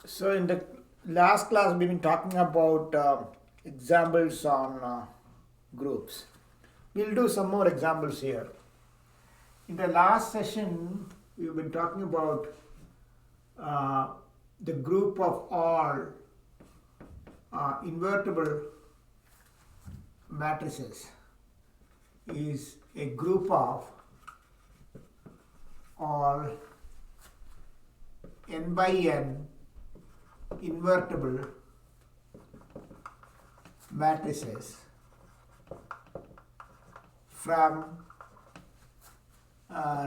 So in the last class, we've been talking about examples on groups. We'll do some more examples here. In the last session, we've been talking about uh, the group of all invertible matrices is a group of all n by n invertible matrices from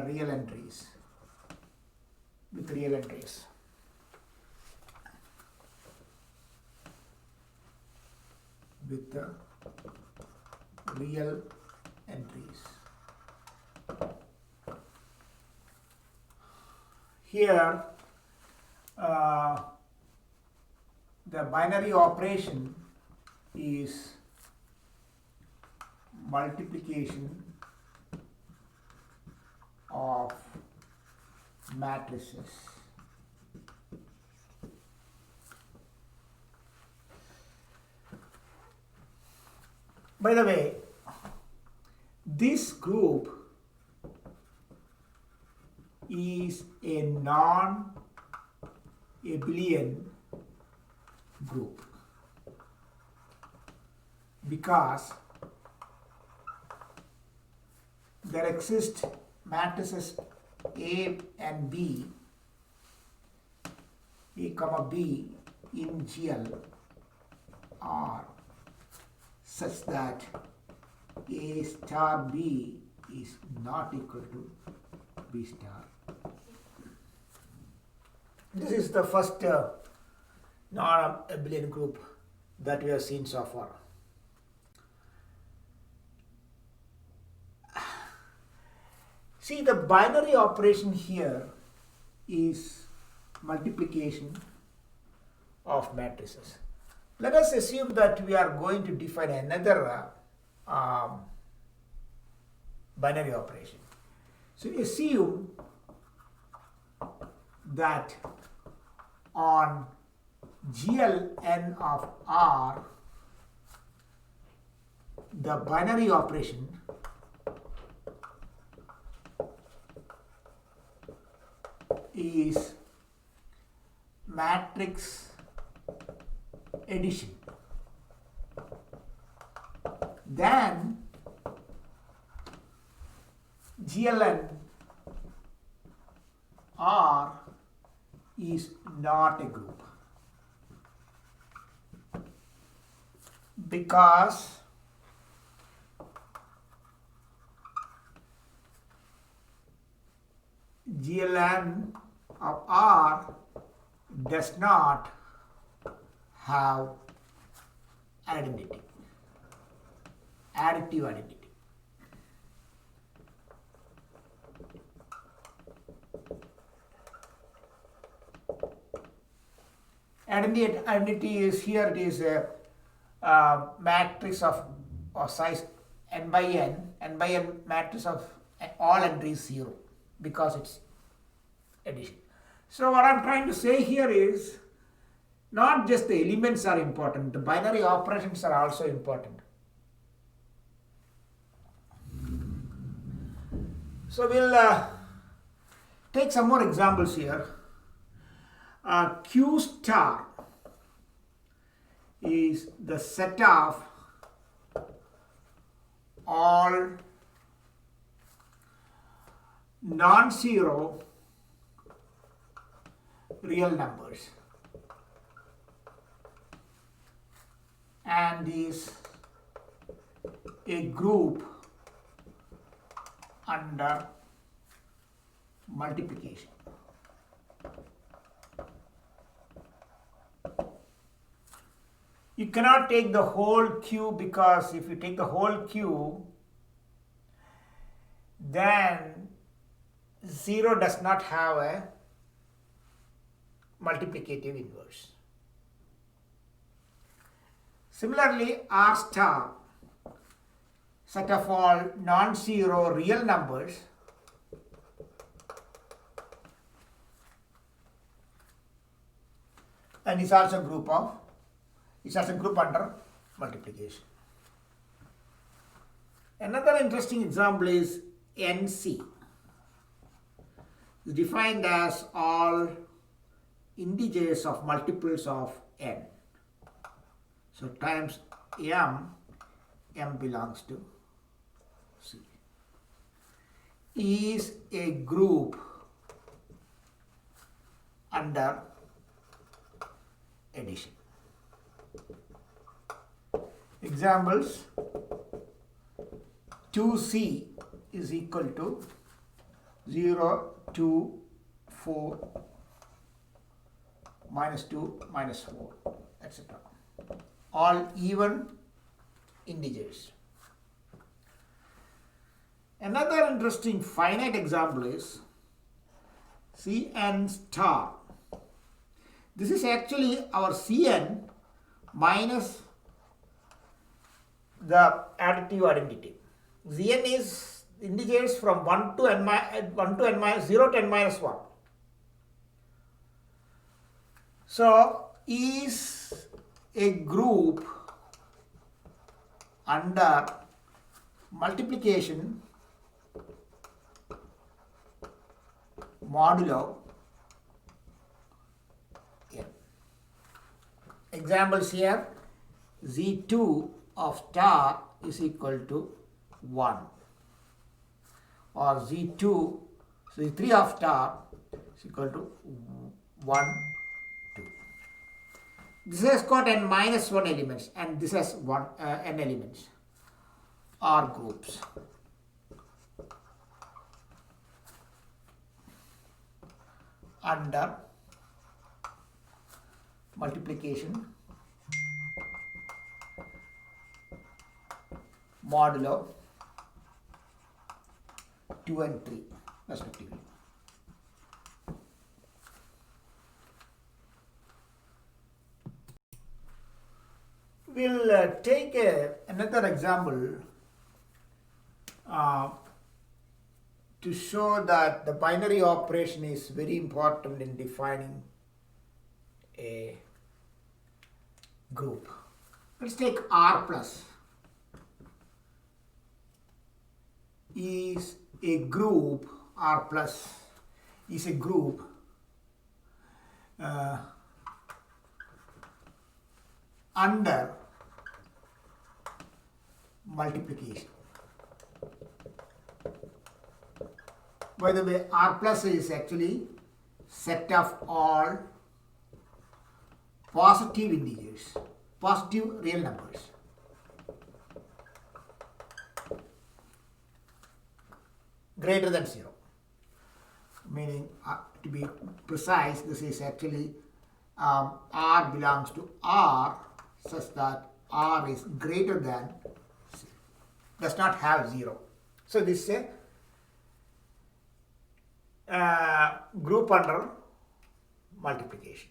real entries with real entries. With the real entries. Here, the binary operation is multiplication of matrices. By the way, this group is a non-abelian group because there exist matrices A and B, A comma B in GL are such that A star B is not equal to B star. This is the first non-abelian group that we have seen so far. See, the binary operation here is multiplication of matrices. Let us assume that we are going to define another binary operation. So assume that on GLN of R, the binary operation is matrix addition. Then GLN R is not a group because GLN of R does not have identity, additive identity. Identity is here, it is a matrix of size n by n matrix of all entries 0 because it's addition. So what I'm trying to say here is not just the elements are important, the binary operations are also important. So we'll take some more examples here. Q star is the set of all non-zero real numbers and is a group under multiplication. You cannot take the whole Q because if you take the whole Q, then 0 does not have a multiplicative inverse. Similarly, R star, set of all non-zero real numbers, and it's also group under multiplication. Another interesting example is NC. It's defined as all integers of multiples of n. So times m belongs to C, is a group under addition. Examples: 2C is equal to 0, 2, 4, minus 2, minus 4, etc. All even integers. Another interesting finite example is Cn star. This is actually our Cn minus the additive identity. Cn is integers from 1 to n minus 0 to n minus 1. So is a group under multiplication modulo n. Examples here: Z2 of star is equal to 1, or Z2, so Z3 of star is equal to 1, 2. This has got n minus 1 elements and this has n elements, or groups. Under multiplication modulo 2 and 3 respectively. We'll take another example to show that the binary operation is very important in defining a group. Let's take R plus is a group. R plus is a group under multiplication. By the way, R plus is actually set of all positive integers, positive real numbers. Greater than 0. Meaning, to be precise, this is actually R belongs to R such that R is greater than 0. Does not have 0. So this is a group under multiplication.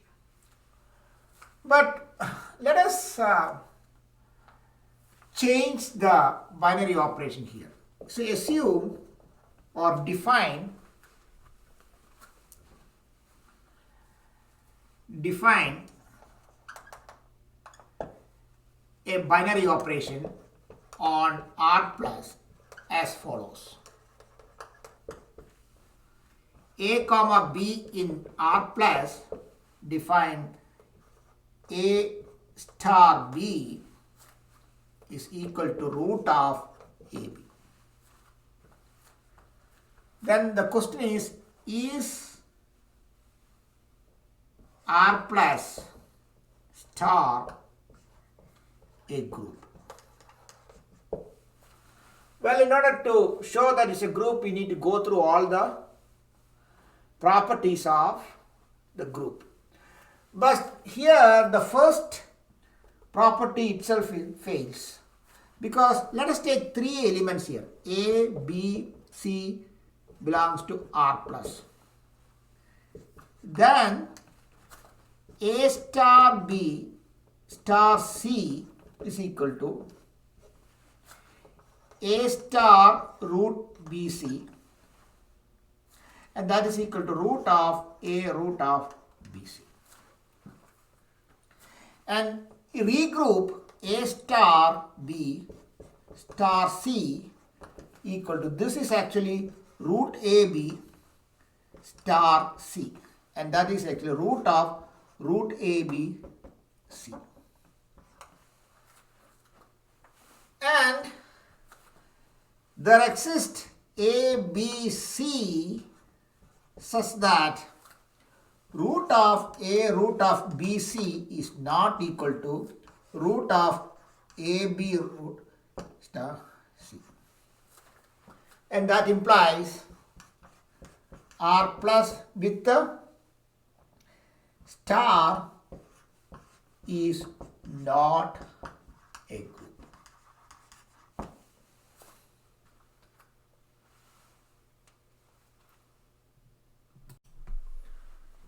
But let us change the binary operation here. So assume or define a binary operation on R plus as follows. A comma B in R plus define A star B is equal to root of AB. Then the question is R plus star a group? Well, in order to show that it's a group, we need to go through all the properties of the group. But here the first property itself fails, because let us take 3 elements here. A, B, C belongs to R plus. Then A star B star C is equal to A star root BC, and that is equal to root of A root of BC. and regroup A star B star C equal to, this is actually root AB star C, and that is actually root of root AB C. And there exists A, B, C such that root of A root of BC is not equal to root of AB root star C. And that implies R plus with the star is not a group.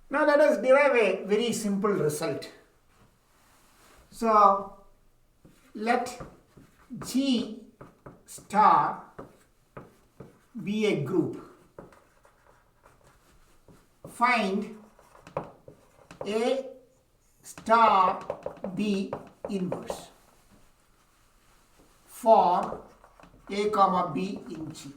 Now let us derive a very simple result. So let G star be a group. Find A star B inverse for A comma B in G.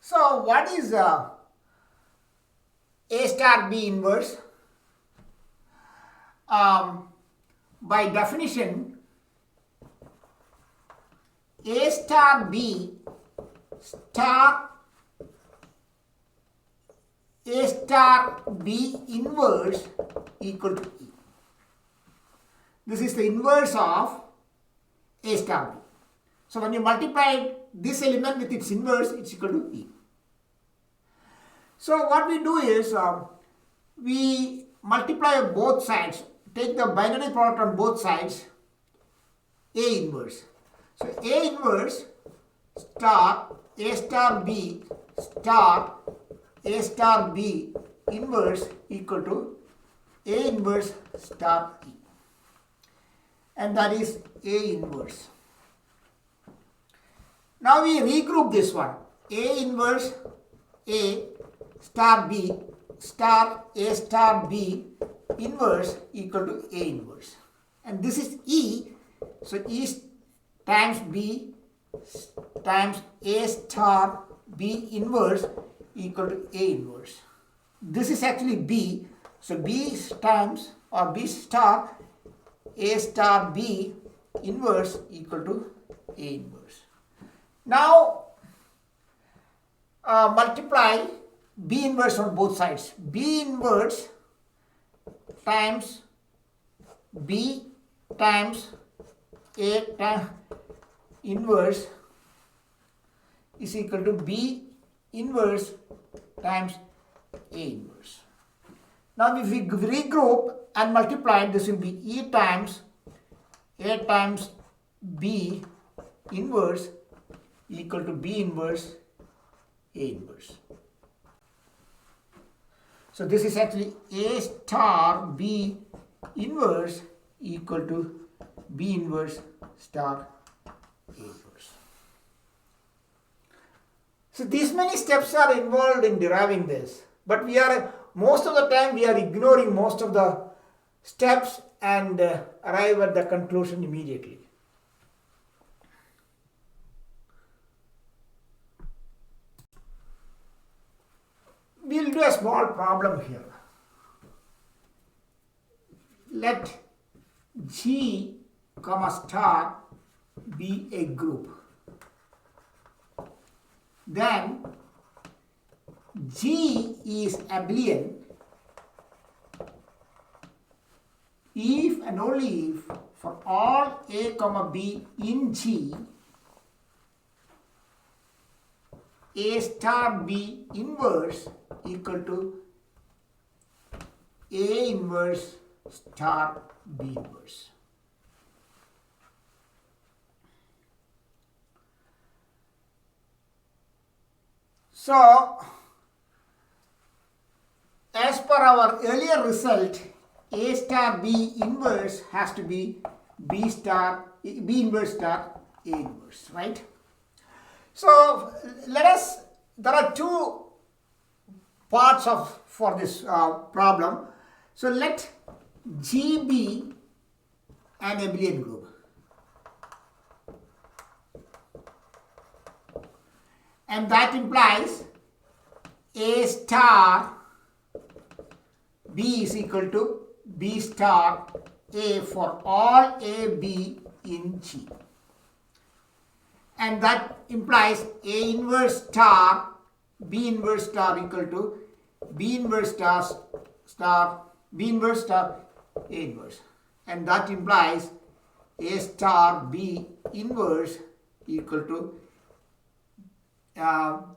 So what is A star B inverse? By definition, A star B star A star B inverse equal to E. This is the inverse of A star B. So when you multiply this element with its inverse, it's equal to E. So what we do is we multiply both sides, take the binary product on both sides, A inverse. So A inverse star A star B star A star B inverse equal to A inverse star E. And that is A inverse. Now we regroup this one. A inverse A star B star A star B inverse equal to A inverse. And this is E. So E times B times A star B inverse equal to A inverse. This is actually B. So B times or B star A star B inverse equal to A inverse. Now multiply B inverse on both sides. B inverse times B times A times inverse is equal to B inverse times A inverse. Now if we regroup and multiply, this will be E times A times B inverse equal to B inverse A inverse. So this is actually A star B inverse equal to B inverse star A inverse. So these many steps are involved in deriving this, but most of the time we are ignoring most of the steps and arrive at the conclusion immediately. We will do a small problem here. Let G comma star be a group. Then G is abelian if and only if for all A comma B in G, A star B inverse equal to A inverse star B inverse. So, as per our earlier result, A star B inverse has to be B inverse star A inverse, right? So there are two parts for this problem. So let G be an abelian group. And that implies A star B is equal to B star A for all A, B in G. And that implies A inverse star B inverse star equal to B inverse star B inverse star A inverse. And that implies A star B inverse equal to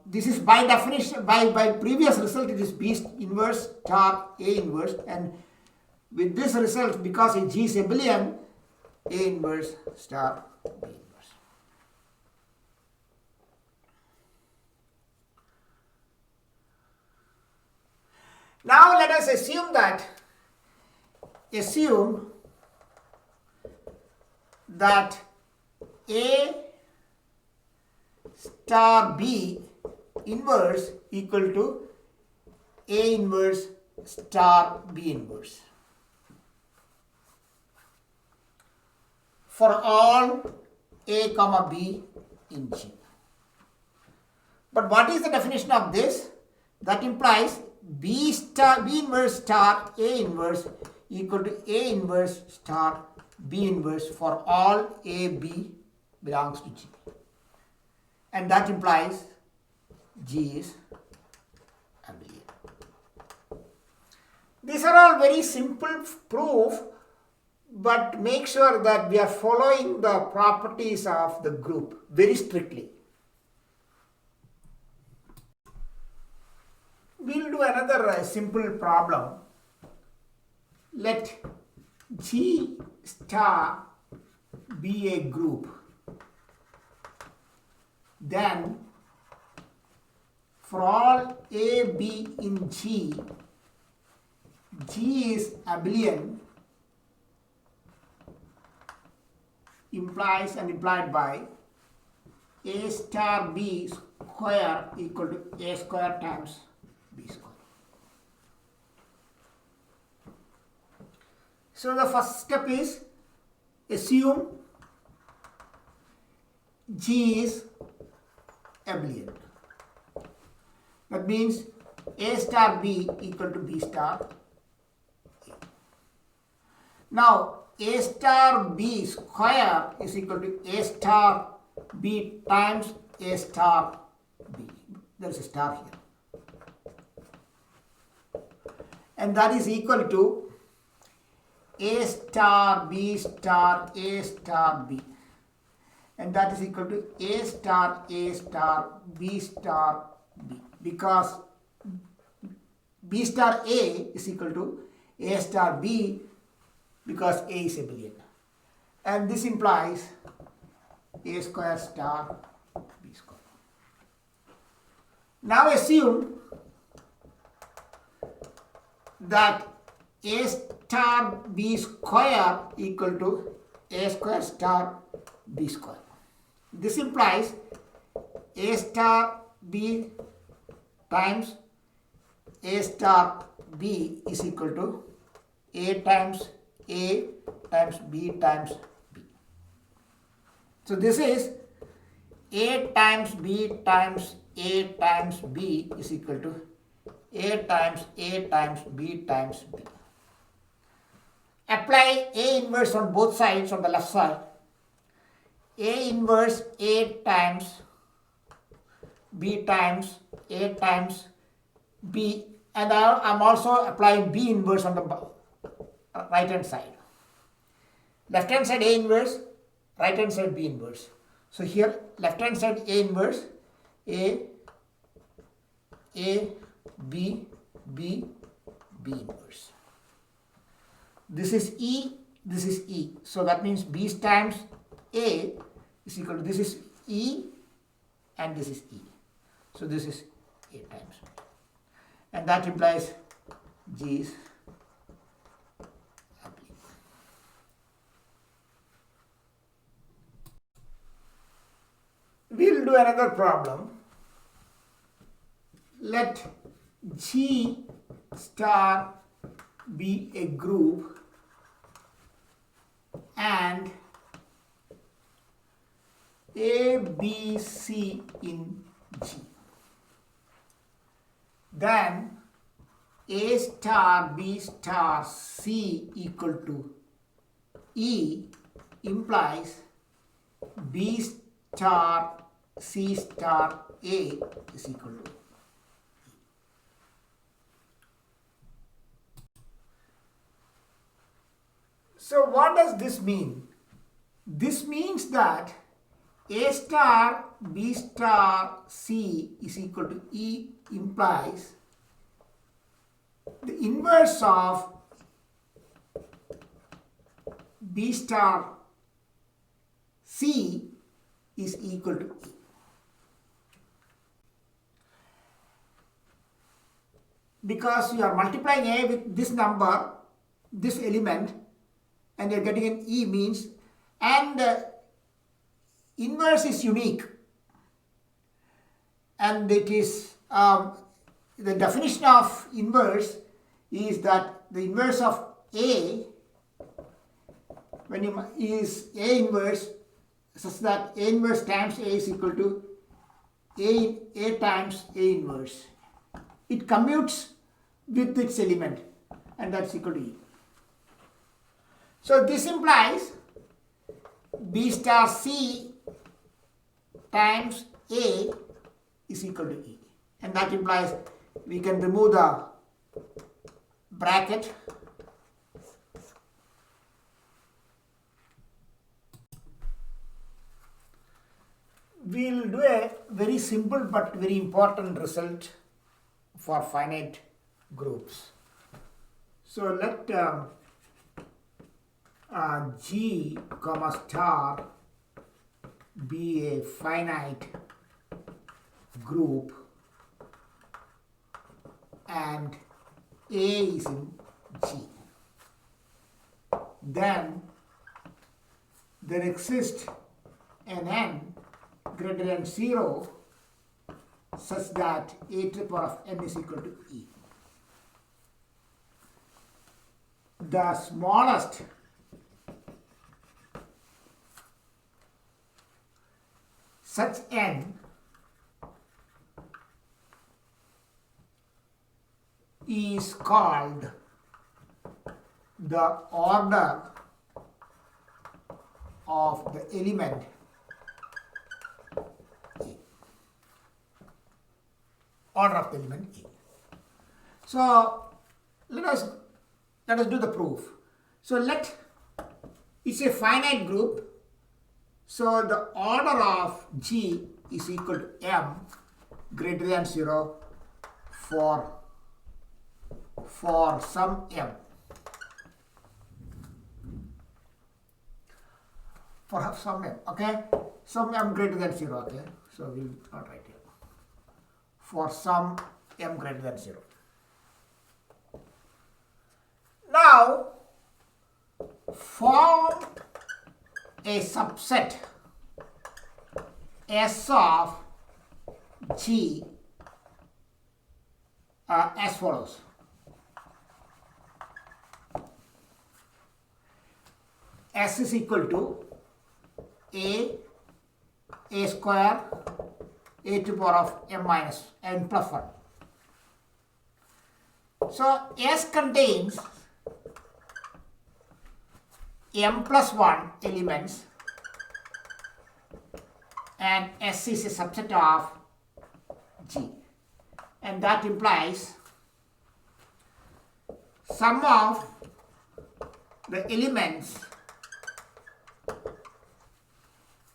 this is by definition, by previous result, it is B inverse star A inverse, and with this result, because G is abelian, A inverse star B inverse. Now let us assume that A star B inverse equal to A inverse star B inverse for all A comma B in G. But what is the definition of this? That implies B inverse star A inverse equal to A inverse star B inverse for all A, B belongs to G. And that implies G is abelian. These are all very simple proof, but make sure that we are following the properties of the group very strictly. We will do another simple problem. Let G star be a group. Then for all A, B in G, G is abelian implies and implied by A star B square equal to A square times B square. So the first step is assume G is abelian. That means A star B equal to B star A. Now A star B square is equal to A star B times A star B. There is a star here. And that is equal to A star B star A star B. And that is equal to A star B star B, because B star A is equal to A star B because A is abelian. And this implies A square star B square. Now assume that A star B square equal to A square star B square. This implies A star B times A star B is equal to A times B times B. So this is A times B times A times B is equal to A times B times B. Apply A inverse on both sides on the left side. A inverse A times B times A times B, and I'm also applying B inverse on the right hand side. Left hand side A inverse, right hand side B inverse. So here left hand side A inverse A B inverse. This is E, this is E. So that means B times A is equal to, this is E and this is E. So this is A times B. And that implies G is abelian. We'll do another problem. Let G star be a group and A, B, C in G. Then A star, B star, C equal to E implies B star, C star, A is equal to E. So what does this mean? This means that A star, B star, C is equal to E implies the inverse of B star C is equal to E. Because you are multiplying A with this number, this element, and you are getting an E means, and inverse is unique. And it is, the definition of inverse is that the inverse of A, when you is A inverse, such that A inverse times A is equal to A times A inverse. It commutes with its element, and that's equal to E. So this implies B star C times A is equal to E. And that implies we can remove the bracket. We'll do a very simple but very important result for finite groups. So let G comma star be a finite group and A is in G. Then there exists an n greater than 0 such that A to the power of n is equal to E. The smallest such n is called the order of the element A. Order of the element A. So let us do the proof. So it's a finite group. So the order of G is equal to m greater than 0 for some m. For some m, okay? Some m greater than 0, okay? So we'll not write here. For some m greater than 0. Now, form a subset S of G as follows. S is equal to A square, A to the power of m minus n plus 1. So S contains m plus 1 elements and S is a subset of G, and that implies sum of the elements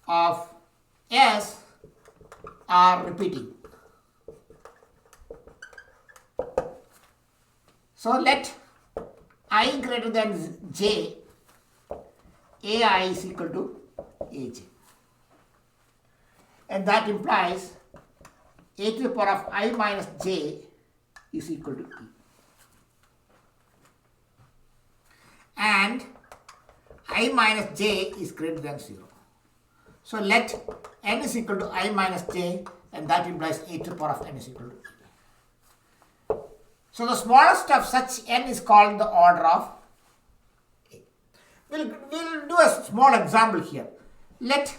of S are repeating. So let I greater than J, AI is equal to AJ. And that implies A to the power of I minus J is equal to E. And I minus J is greater than 0. So let n is equal to I minus j, and that implies a to the power of n is equal to e. So the smallest of such n is called the order of a. We'll do a small example here. Let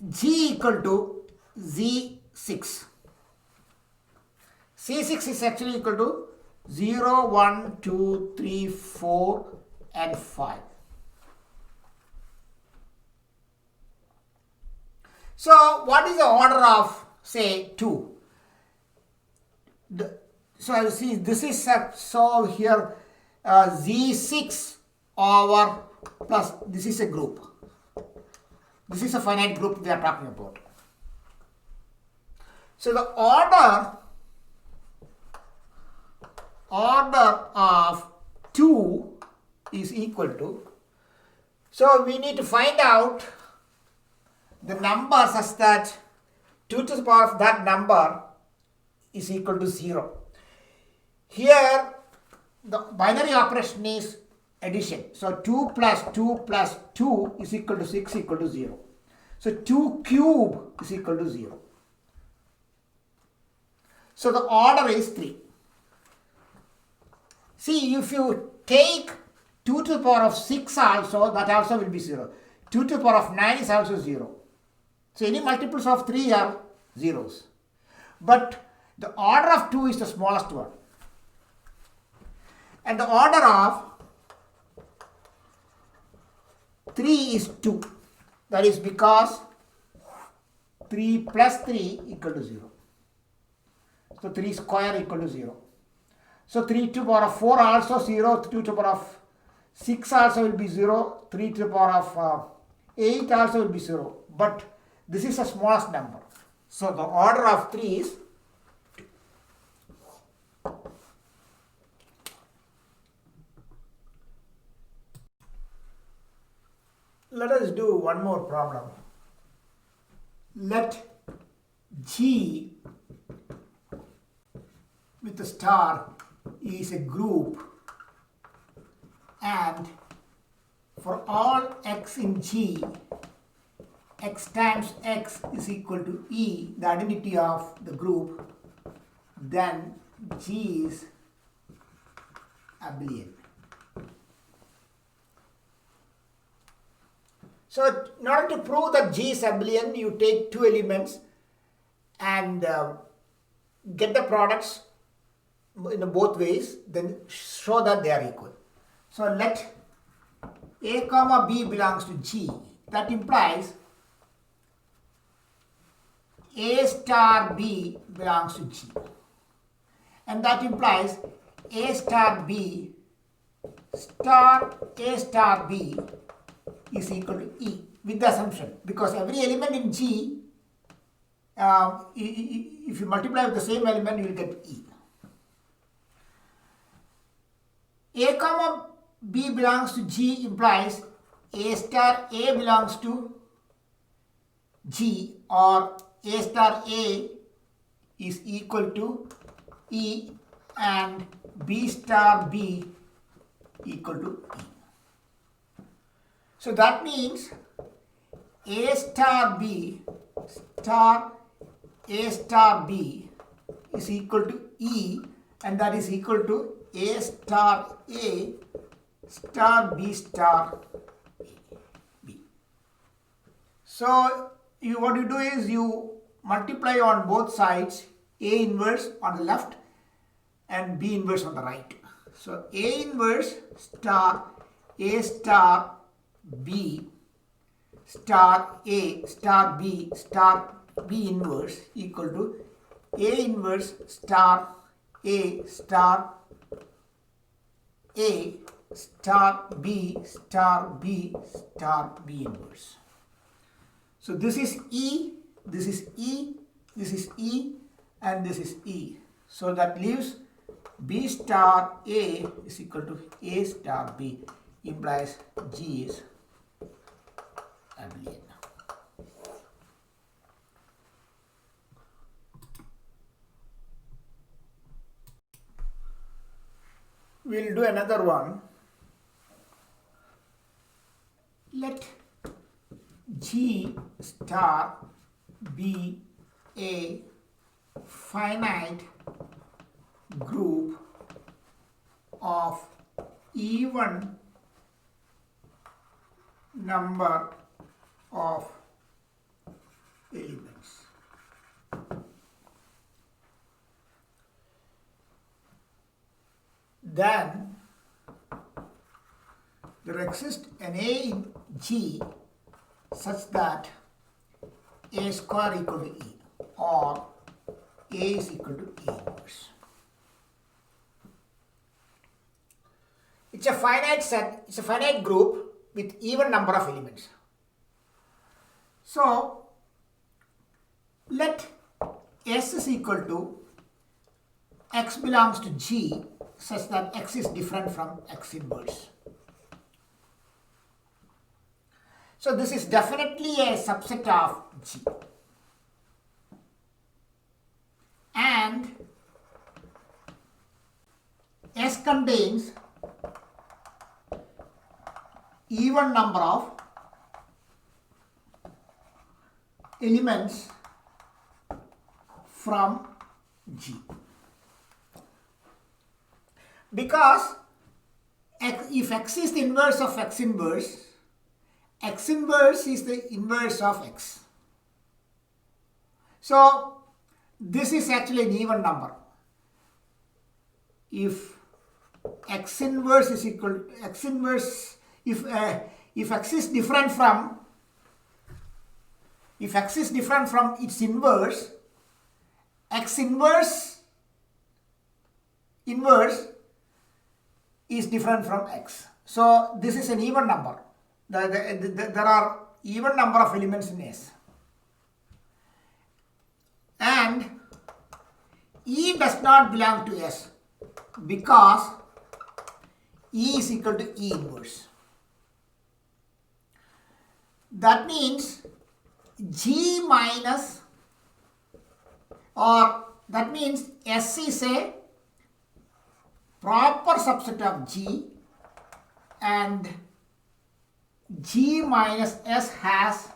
g equal to z6. C6 is actually equal to 0, 1, 2, 3, 4 and 5. So what is the order of, say, 2? So see, this is so here z6 over plus, this is a group. This is a finite group we are talking about. So the order of 2 is equal to, so we need to find out the number such that 2 to the power of that number is equal to 0. Here the binary operation is addition. So 2 plus 2 plus 2 is equal to 6 equal to 0. So 2 cube is equal to 0. So the order is 3. See, if you take 2 to the power of 6 also, that also will be 0. 2 to the power of 9 is also 0. So any multiples of 3 are zeros. But the order of 2 is the smallest one. And the order of 3 is 2. That is because 3 plus 3 equal to 0. So 3 square equal to 0. So 3 to the power of 4 also 0. 2 to the power of 6 also will be 0. 3 to the power of 8 also will be 0. But this is the smallest number. So the order of 3 is 2. Let us do one more problem. Let G with a star is a group, and for all x in G, x times x is equal to E, the identity of the group, then G is abelian. So in order to prove that G is abelian, you take two elements and get the products in both ways, then show that they are equal. So let A comma B belongs to G. That implies A star B belongs to G. And that implies A star B star A star B is equal to E, with the assumption, because every element in G, if you multiply with the same element, you will get E. A comma B belongs to G implies A star A belongs to G, or A star A is equal to E and B star B equal to E. So that means A star B star A star B is equal to E, and that is equal to A star A star B star B. So what you do is you multiply on both sides A inverse on the left and B inverse on the right. So A inverse star A star B star A star B inverse equal to A inverse star A star A star B star B star B inverse. So this is E, this is E, this is E, and this is E. So that leaves B star A is equal to A star B, implies G is abelian. We'll do another one. Let star be a finite group of even number of elements. Then there exists an A in G such that A square equal to E, or A is equal to A inverse. It's a finite set, it's a finite group with even number of elements. So let S is equal to X belongs to G such that X is different from X inverse. So this is definitely a subset of G. And S contains even number of elements from G. Because if X is the inverse of X inverse is the inverse of X. So this is actually an even number. If X inverse is equal to X inverse, if X is different from its inverse, X inverse is different from X. So this is an even number. There are even number of elements in S. And E does not belong to S because E is equal to E inverse. That means G minus, or that means S is a proper subset of G, and G minus S has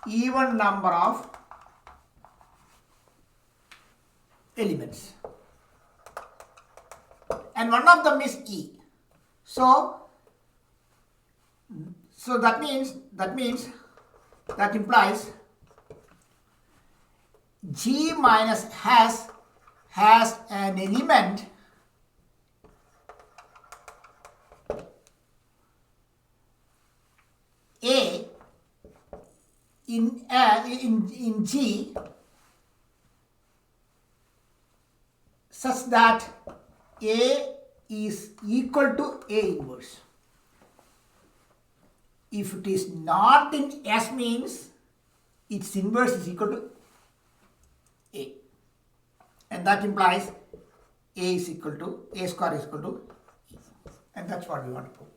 even number of elements, and one of them is E. So that implies G minus has an element A in G such that A is equal to A inverse. If it is not in S, means its inverse is equal to A, and that implies A square is equal to E, and that's what we want to prove.